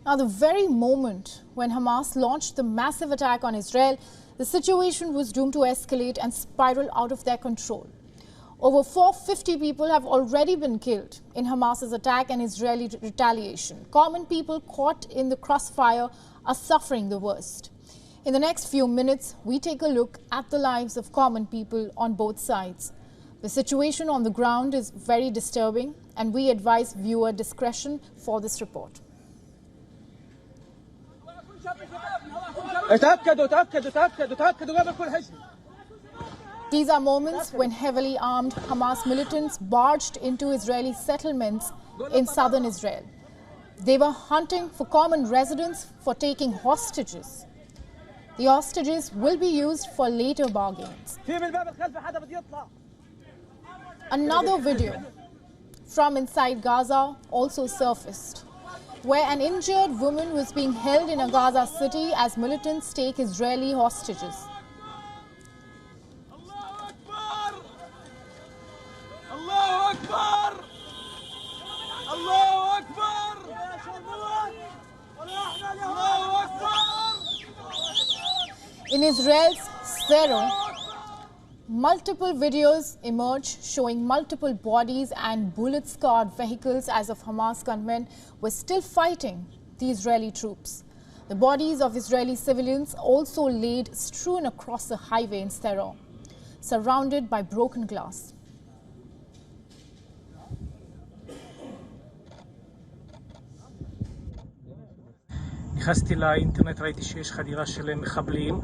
Now, the very moment when Hamas launched the massive attack on Israel, the situation was doomed to escalate and spiral out of their control. Over 450 people have already been killed in Hamas's attack and Israeli retaliation. Common people caught in the crossfire are suffering the worst. In the next few minutes, we take a look at the lives of common people on both sides. The situation on the ground is very disturbing, and we advise viewer discretion for this report. These are moments when heavily armed Hamas militants barged into Israeli settlements in southern Israel. They were hunting for common residents for taking hostages. The hostages will be used for later bargains. Another video from inside Gaza also surfaced, where an injured woman was being held in a Gaza city as militants take Israeli hostages. In Israel's Sderot, multiple videos emerged showing multiple bodies and bullet-scarred vehicles as if Hamas gunmen were still fighting the Israeli troops. The bodies of Israeli civilians also laid strewn across the highway in Sderot, surrounded by broken glass. נכנסתי לאינטרנט, ראיתי שיש חדירה של מחבלים.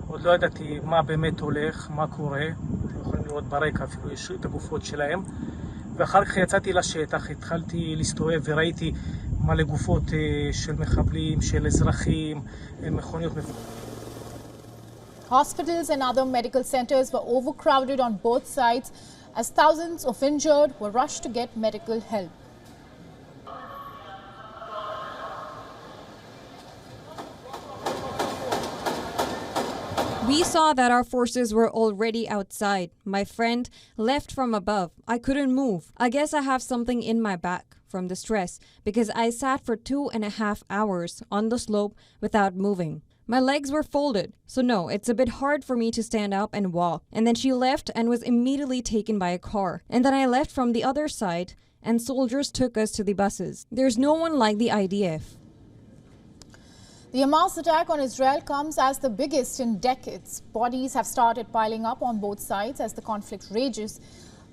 עוד לא ידעתי מה באמת הולך, מה קורה. אתם יכולים לראות ברקע אפילו יש את הגופות שלהם. ואחר כך יצאתי לשטח, התחלתי להסתובב וראיתי מלא גופות של מחבלים, של אזרחים, מכוניות. Hospitals and other medical centers were overcrowded on both sides as thousands of injured were rushed to get medical help. We saw that our forces were already outside. My friend left from above. I couldn't move. I guess I have something in my back from the stress because I sat for 2.5 hours on the slope without moving. My legs were folded, so no, it's a bit hard for me to stand up and walk. And then she left and was immediately taken by a car. And then I left from the other side and soldiers took us to the buses. There's no one like the IDF. The Hamas attack on Israel comes as the biggest in decades. Bodies have started piling up on both sides as the conflict rages.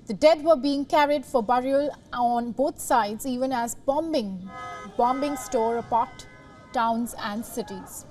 The dead were being carried for burial on both sides, even as bombings tore apart towns and cities.